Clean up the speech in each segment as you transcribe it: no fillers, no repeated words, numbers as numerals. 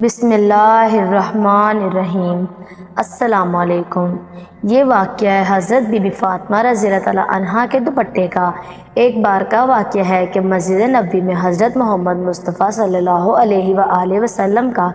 بسم اللہ الرحمن الرحیم۔ السلام علیکم۔ یہ واقعہ حضرت بی بی فاطمہ رضی اللہ تعالیٰ عنہا کے دوپٹے کا ایک بار کا واقعہ ہے کہ مسجد نبوی میں حضرت محمد مصطفیٰ صلی اللہ علیہ وآلہ وسلم کا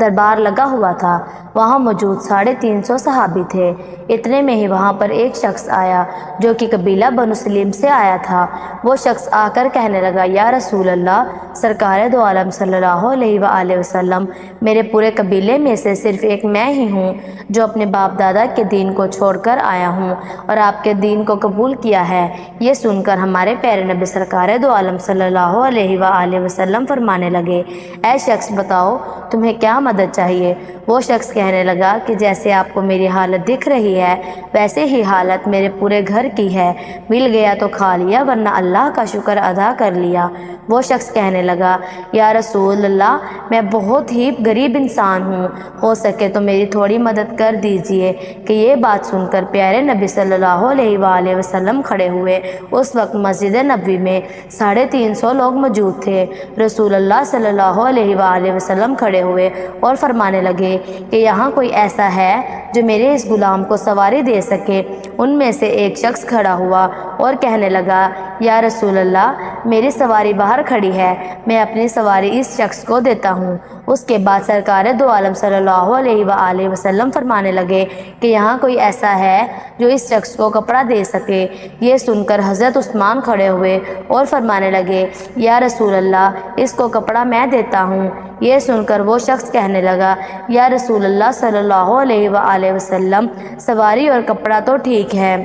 دربار لگا ہوا تھا۔ وہاں موجود 350 صحابی تھے۔ اتنے میں ہی وہاں پر ایک شخص آیا جو کہ قبیلہ بنو سلیم سے آیا تھا۔ وہ شخص آ کر کہنے لگا، یا رسول اللہ، سرکار دو عالم صلی اللہ علیہ وآلہ وسلم، میرے پورے قبیلے میں سے صرف ایک میں ہی ہوں جو اپنے باپ دادا کے دین کو چھوڑ کر آیا ہوں اور آپ کے دین کو قبول کیا ہے۔ یہ سن کر ہمارے پیارے نبی سرکار دو عالم صلی اللہ علیہ وآلہ وسلم فرمانے لگے، اے شخص بتاؤ تمہیں کیا مدد چاہیے؟ وہ شخص کہنے لگا کہ جیسے آپ کو میری حالت دکھ رہی ہے ویسے ہی حالت میرے پورے گھر کی ہے، مل گیا تو کھا لیا ورنہ اللہ کا شکر ادا کر لیا۔ وہ شخص کہنے لگا، یا رسول اللہ، میں بہت ہی غریب انسان ہوں، ہو سکے تو میری تھوڑی مدد کر دیجئے۔ کہ یہ بات سن کر پیارے نبی صلی اللہ علیہ وآلہ وسلم کھڑے ہوئے۔ اس وقت مسجد نبوی میں 350 لوگ موجود تھے۔ رسول اللہ صلی اللہ علیہ وآلہ وسلم کھڑے ہوئے اور فرمانے لگے کہ یہاں کوئی ایسا ہے جو میرے اس غلام کو سواری دے سکے؟ ان میں سے ایک شخص کھڑا ہوا اور کہنے لگا، یا رسول اللہ، میری سواری باہر کھڑی ہے، میں اپنی سواری اس شخص کو دیتا ہوں۔ اس کے بعد سرکار دو عالم صلی اللہ علیہ وآلہ وسلم فرمانے لگے کہ یہاں کوئی ایسا ہے جو اس شخص کو کپڑا دے سکے؟ یہ سن کر حضرت عثمان کھڑے ہوئے اور فرمانے لگے، یا رسول اللہ، اس کو کپڑا میں دیتا ہوں۔ یہ سن کر وہ شخص کہنے لگا، یا رسول اللہ صلی اللہ علیہ وآلہ وسلم، سواری اور کپڑا تو ٹھیک ہے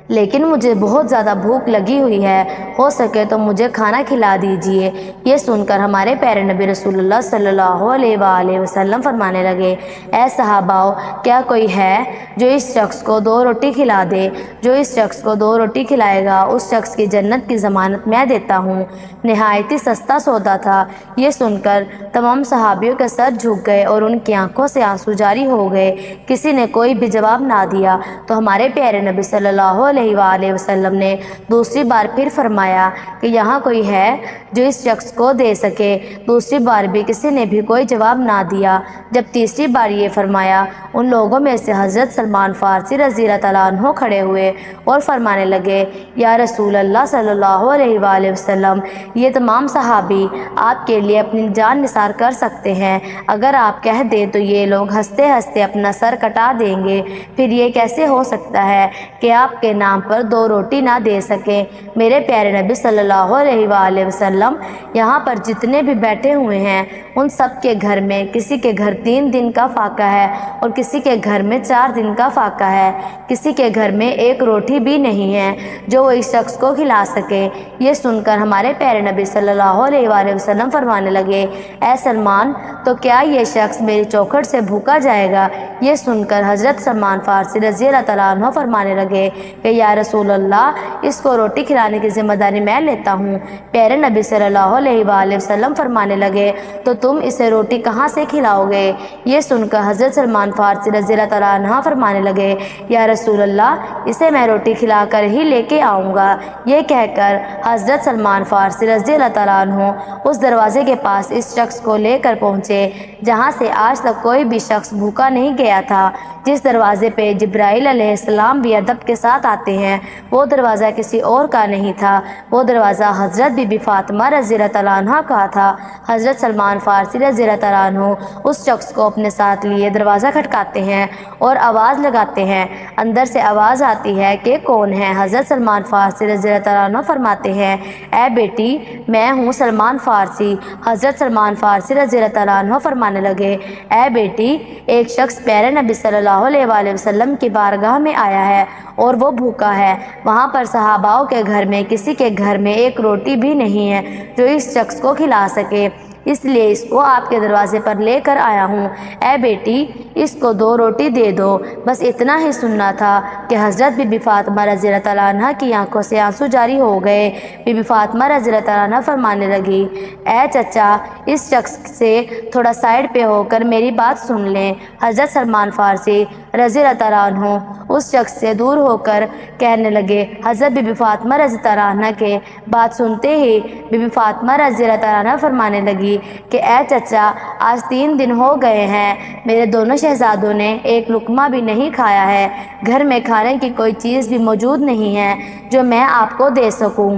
لیکن مجھے بہت زیادہ بھوک لگی ہوئی ہے، ہو سکے تو مجھے کھانا کھلا دیجئے۔ یہ سن کر ہمارے پیارے نبی رسول اللہ صلی اللہ علیہ وآلہ وسلم فرمانے لگے، اے صحاباؤ، کیا کوئی ہے جو اس شخص کو 2 روٹی کھلا دے؟ جو اس شخص کو 2 روٹی کھلائے گا اس شخص کی جنت کی ضمانت میں دیتا ہوں۔ نہایت ہی سستا سودا تھا۔ یہ سن کر تمام صحابیوں کے سر جھک گئے اور ان کی آنکھوں سے آنسو جاری ہو گئے۔ کسی نے کوئی بھی جواب نہ دیا تو ہمارے پیارے نبی صلی اللہ علیہ وآلہ وسلم نے دوسری بار پھر فرمایا کہ یہاں کوئی ہے جو اس شخص کو دے سکے؟ دوسری بار بھی کسی نے بھی کوئی جواب نہ دیا۔ جب تیسری بار یہ فرمایا، ان لوگوں میں سے حضرت سلمان فارسی رضی اللہ تعالیٰ عنہ کھڑے ہوئے اور فرمانے لگے، یا رسول اللہ صلی اللہ علیہ وآلہ وسلم، یہ تمام صحابی آپ کے لیے اپنی جان نثار کر سکتے ہیں۔ اگر آپ کہہ دیں تو یہ لوگ ہنستے ہنستے اپنا سر کٹا دیں گے۔ پھر یہ کیسے ہو سکتا ہے کہ آپ کے نام پر 2 روٹی نہ دے سکیں؟ میرے پیارے نبی صلی اللہ علیہ وآلہ وسلم، یہاں پر جتنے بھی بیٹھے ہوئے ہیں ان سب کے گھر میں کسی کے گھر 3 دن کا فاقہ ہے اور کسی کے گھر میں 4 دن کا فاقہ ہے، کسی کے گھر میں 1 روٹی بھی نہیں ہے جو وہ اس شخص کو کھلا سکے۔ یہ سن کر ہمارے پیارے نبی صلی اللہ علیہ وآلہ وسلم فرمانے لگے، اے سلمان، تو کیا یہ شخص میری چوکھٹ سے بھوکا جائے گا؟ یہ سن کر حضرت سلمان فارسی رضی اللہ تعالیٰ عنہ فرمانے لگے کہ یا رسول اللہ، اس کو روٹی کھلانے کی ذمہ داری میں لیتا ہوں۔ پیارے نبی صلی اللہ علیہ وآلہ وسلم فرمانے لگے، تو تم اسے روٹی کہاں سے کھلاؤ گے؟ یہ سن کر حضرت سلمان فارسی رضی اللہ تعالیٰ عنہ فرمانے لگے، یا رسول اللہ، اسے میں روٹی کھلا کر ہی لے کے آؤں گا۔ یہ کہہ کر حضرت سلمان فارسی رضی اللہ تعالیٰ عنہ اس دروازے کے پاس اس شخص کو لے کر پہنچے جہاں سے آج تک کوئی بھی شخص بھوکا نہیں گیا تھا۔ جس دروازے پہ جبرائیل علیہ السلام بھی ادب کے ساتھ آتے ہیں، وہ دروازہ کسی اور کا نہیں تھا، وہ دروازہ حضرت بی بی فاطمہ رضی اللہ تعالیٰ عنہ کا تھا۔ حضرت سلمان فارسی رضی اللہ تعالیٰ عنہ اس شخص کو اپنے ساتھ لیے دروازہ کھٹکاتے ہیں اور آواز لگاتے ہیں۔ اندر سے آواز آتی ہے کہ کون ہے؟ حضرت سلمان فارسی رضی اللہ تعالیٰ عنہ فرماتے ہیں، اے بیٹی، میں ہوں سلمان فارسی۔ حضرت سلمان فارسی رضی اللہ تعالیٰ عنہ فرمانے لگے، اے بیٹی، ایک شخص پیارے نبی صلی اللہ علیہ وآلہ وسلم کی بارگاہ میں آیا ہے اور وہ بھوکا ہے۔ وہاں پر صحاباؤں کے گھر میں کسی کے گھر میں 1 روٹی بھی نہیں ہے جو اس شخص کو کھلا سکے، اس لیے اس کو آپ کے دروازے پر لے کر آیا ہوں۔ اے بیٹی، اس کو 2 روٹی دے دو۔ بس اتنا ہی سننا تھا۔ کہ حضرت بی بی فاطمہ رضی اللہ تعالیٰ عنہ کی آنکھوں سے آنسو جاری ہو گئے۔ بی بی فاطمہ رضی اللہ تعالیٰ عنہ فرمانے لگی، اے چچا، اس شخص سے تھوڑا سائڈ پہ ہو کر میری بات سن لیں۔ حضرت سلمان فارسی رضی اللہ تعالیٰ عنہ اس شخص سے دور ہو کر کہنے لگے۔ حضرت بی بی فاطمہ رضی اللہ عنہ کے بات سنتے ہی بی بی فاطمہ رضی اللہ تعالیٰ عنہ فرمانے لگی کہ اے چچا، آج 3 دن ہو گئے ہیں میرے دونوں شہزادوں نے ایک لقمہ بھی نہیں کھایا ہے، گھر میں کھانے کی کوئی چیز بھی موجود نہیں ہے جو میں آپ کو دے سکوں،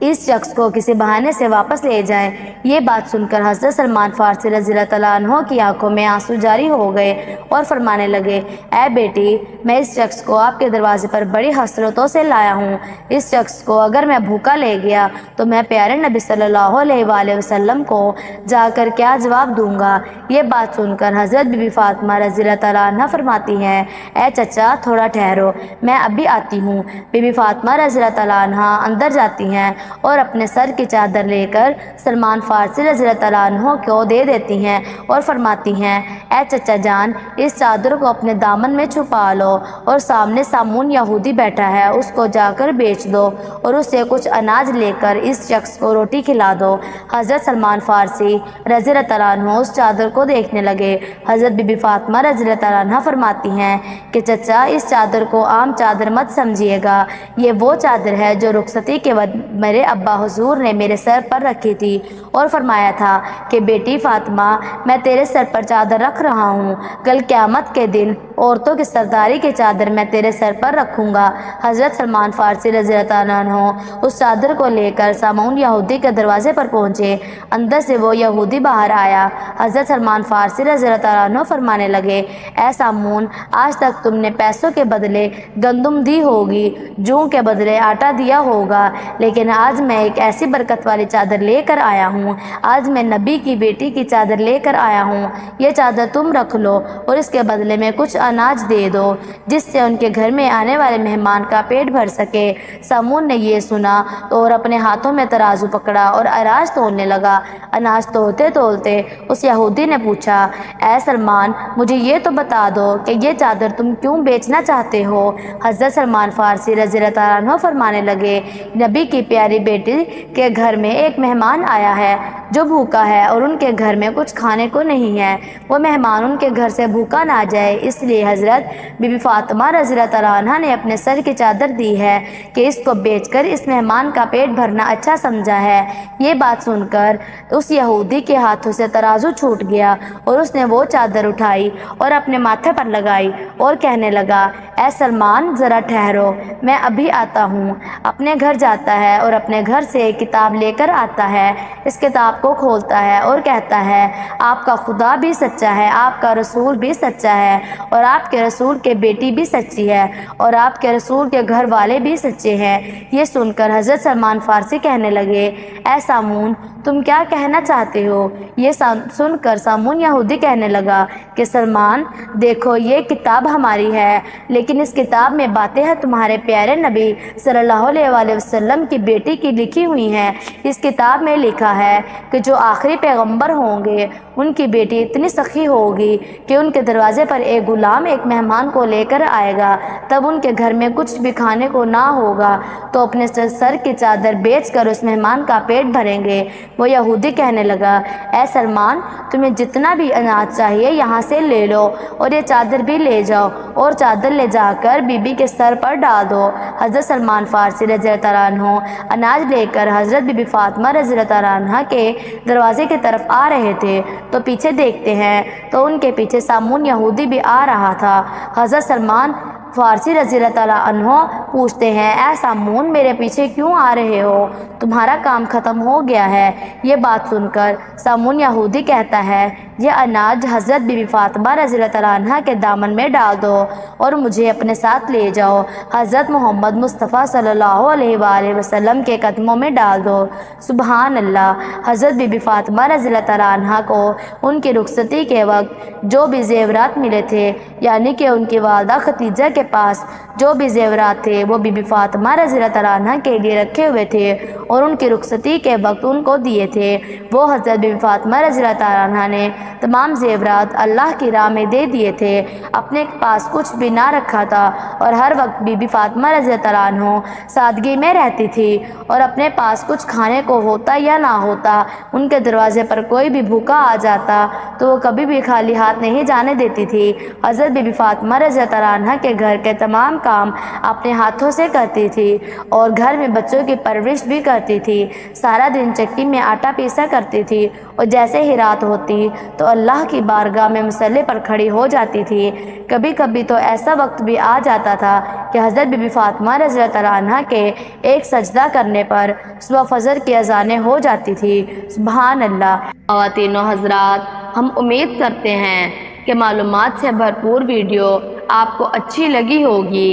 اس شخص کو کسی بہانے سے واپس لے جائیں۔ یہ بات سن کر حضرت سلمان فارسی رضی اللہ تعالیٰ عنہ کی آنکھوں میں آنسو جاری ہو گئے اور فرمانے لگے، اے بیٹی، میں اس شخص کو آپ کے دروازے پر بڑی حسرتوں سے لایا ہوں۔ اس شخص کو اگر میں بھوکا لے گیا تو میں پیارے نبی صلی اللہ علیہ وآلہ وسلم کو جا کر کیا جواب دوں گا؟ یہ بات سن کر حضرت بی بی فاطمہ رضی اللہ تعالیٰ عنہ فرماتی ہیں، اے چچا، تھوڑا ٹھہرو، میں ابھی آتی ہوں۔ بی بی فاطمہ رضی اللہ تعالیٰ عنہ اندر جاتی ہیں اور اپنے سر کی چادر لے کر سلمان فارسی رضی اللہ تعالیٰ عنہ کو دے دیتی ہیں اور فرماتی ہیں، اے چچا جان، اس چادر کو اپنے دامن میں چھپا لو اور سامنے سامون یہودی بیٹھا ہے، اس کو جا کر بیچ دو اور اسے کچھ اناج لے کر اس شخص کو روٹی کھلا دو۔ حضرت سلمان فارسی رضی اللہ تعالیٰ عنہ اس چادر کو دیکھنے لگے۔ حضرت بی بی فاطمہ رضی اللہ تعالیٰ عنہ فرماتی ہیں کہ چچا، اس چادر کو عام چادر مت سمجھیے گا، یہ وہ چادر ہے جو رخصتی کے وقت میرے ابا حضور نے میرے سر پر رکھی تھی اور فرمایا تھا کہ بیٹی فاطمہ، میں تیرے سر پر چادر رکھ رہا ہوں، کل قیامت کے دن عورتوں کی سرداری کی چادر میں تیرے سر پر رکھوں گا۔ حضرت سلمان فارسی رضی اللہ تعالیٰ عنہ اس چادر کو لے کر سامون یہودی کے دروازے پر پہنچے۔ اندر سے وہ یہودی باہر آیا۔ حضرت سلمان فارسی رضی اللہ تعالیٰ عنہ فرمانے لگے، اے سامون، آج تک تم نے پیسوں کے بدلے گندم دی ہوگی، جوں کے بدلے آٹا دیا ہوگا، لیکن آج میں ایک ایسی برکت والی چادر لے کر آیا ہوں، آج میں نبی کی بیٹی کی چادر لے کر آیا ہوں، یہ چادر تم رکھ لو اور اس کے بدلے میں کچھ اناج دے دو جس سے ان کے گھر میں آنے والے مہمان کا پیٹ بھر سکے۔ سامون نے یہ سنا اور اپنے ہاتھوں میں ترازو پکڑا اور اناج تولنے لگا۔ اناج تولتے تولتے اس یہودی نے پوچھا، اے سلمان، مجھے یہ تو بتا دو کہ یہ چادر تم کیوں بیچنا چاہتے ہو؟ حضرت سلمان فارسی رضی اللہ تعالیٰ عنہ فرمانے لگے، نبی کی پیاری بیٹی کے گھر میں ایک مہمان آیا ہے جو بھوکا ہے اور ان کے گھر میں کچھ کھانے کو نہیں ہے، وہ مہمان ان کے گھر سے بھوکا نہ جائے، اس لیے حضرت بی بی فاطمہ رضی اللہ تعالیٰ عنہ نے اپنے سر کی چادر دی ہے کہ اس کو بیچ کر اس مہمان کا پیٹ بھرنا اچھا سمجھا ہے۔ یہ بات سن کر اس یہودی کے ہاتھوں سے ترازو چھوٹ گیا اور اس نے وہ چادر اٹھائی اور اپنے ماتھے پر لگائی اور کہنے لگا، اے سلمان، ذرا ٹھہرو، میں ابھی آتا ہوں۔ اپنے گھر جاتا ہے اور اپنے گھر سے ایک کتاب لے کر آتا ہے، اس کتاب کو کھولتا ہے اور کہتا ہے، آپ کا خدا بھی سچا ہے، آپ کا رسول بھی سچا ہے اور آپ کے رسول کے بیٹی بھی سچی ہے اور آپ کے رسول کے گھر والے بھی سچے ہیں۔ یہ سن کر حضرت سلمان فارسی کہنے لگے، اے سامون، تم کیا کہنا چاہتے ہو؟ یہ سن کر سامون یہودی کہنے لگا کہ سلمان، دیکھو، یہ کتاب ہماری ہے، لیکن اس کتاب میں باتیں ہیں تمہارے پیارے نبی صلی اللہ علیہ وآلہ وسلم کی بیٹی کی لکھی ہوئی ہیں۔ اس کتاب میں لکھا ہے کہ جو آخری پیغمبر ہوں گے ان کی بیٹی اتنی سخی ہوگی کہ ان کے دروازے پر ایک غلام ایک مہمان کو لے کر آئے گا، تب ان کے گھر میں کچھ بھی کھانے کو نہ ہوگا تو اپنے سر کی چادر بیچ کر اس مہمان کا پیٹ بھریں گے۔ وہ یہودی کہنے لگا، اے سلمان، تمہیں جتنا بھی اناج چاہیے یہاں سے لے لو اور یہ چادر بھی لے جاؤ اور چادر لے جا کر بی بی کے سر پر ڈال دو۔ حضرت سلمان فارسی رضی اللہ تعالیٰ عنہ اناج لے کر حضرت بی بی فاطمہ رضی اللہ تعالیٰ عنہ کے دروازے کی طرف آ رہے تھے تو پیچھے دیکھتے ہیں تو ان کے پیچھے سامون یہودی بھی آ رہا تھا۔ حضرت سلمان فارسی رضی اللہ تعالیٰ عنہ پوچھتے ہیں، اے سامون، میرے پیچھے کیوں آ رہے ہو؟ تمہارا کام ختم ہو گیا ہے؟ یہ بات سن کر سامون یہودی کہتا ہے، یہ اناج حضرت بی بی فاطمہ رضی اللہ تعالیٰ عنہ کے دامن میں ڈال دو اور مجھے اپنے ساتھ لے جاؤ، حضرت محمد مصطفیٰ صلی اللہ علیہ وآلہ وسلم کے قدموں میں ڈال دو۔ سبحان اللہ۔ حضرت بی بی فاطمہ رضی اللہ تعالیٰ عنہ کو ان کی رخصتی کے وقت جو بھی زیورات ملے تھے، یعنی کہ ان کی والدہ ختیجہ کے پاس جو بھی زیورات تھے وہ بی بی فاطمہ رضی اللہ تعالیٰ عنہ کے لیے رکھے ہوئے تھے اور ان کی رخصتی کے وقت ان کو دیے تھے، وہ حضرت بی بی فاطمہ رضی اللہ تعالیٰ عنہ نے تمام زیورات اللہ کی راہ میں دے دیے تھے، اپنے پاس کچھ بھی نہ رکھا تھا، اور ہر وقت بی بی فاطمہ رضی اللہ عنہ سادگی میں رہتی تھی، اور اپنے پاس کچھ کھانے کو ہوتا یا نہ ہوتا، ان کے دروازے پر کوئی بھی بھوکا آ جاتا تو وہ کبھی بھی خالی ہاتھ نہیں جانے دیتی تھی۔ حضرت بی بی فاطمہ رضی اللہ عنہ کے گھر کے تمام کام اپنے ہاتھوں سے کرتی تھی اور گھر میں بچوں کی پرورش بھی کرتی تھی، سارا دن چکی میں آٹا پیسا کرتی تھی، اور جیسے ہی رات ہوتی تو اللہ کی بارگاہ میں مصلی پر کھڑی ہو جاتی تھی۔ کبھی کبھی تو ایسا وقت بھی آ جاتا تھا کہ حضرت بی بی فاطمہ رضی اللہ عنہ کے ایک سجدہ کرنے پر صبح فجر کی اذانیں ہو جاتی تھی۔ سبحان اللہ۔ خواتین و حضرات، ہم امید کرتے ہیں کہ معلومات سے بھرپور ویڈیو آپ کو اچھی لگی ہوگی۔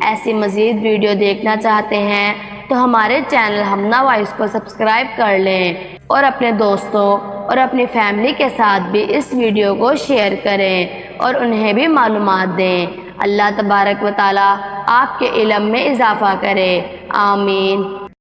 ایسی مزید ویڈیو دیکھنا چاہتے ہیں تو ہمارے چینل ہمنا وائس کو سبسکرائب کر لیں اور اپنے دوستوں اور اپنی فیملی کے ساتھ بھی اس ویڈیو کو شیئر کریں اور انہیں بھی معلومات دیں۔ اللہ تبارک و تعالی آپ کے علم میں اضافہ کرے، آمین۔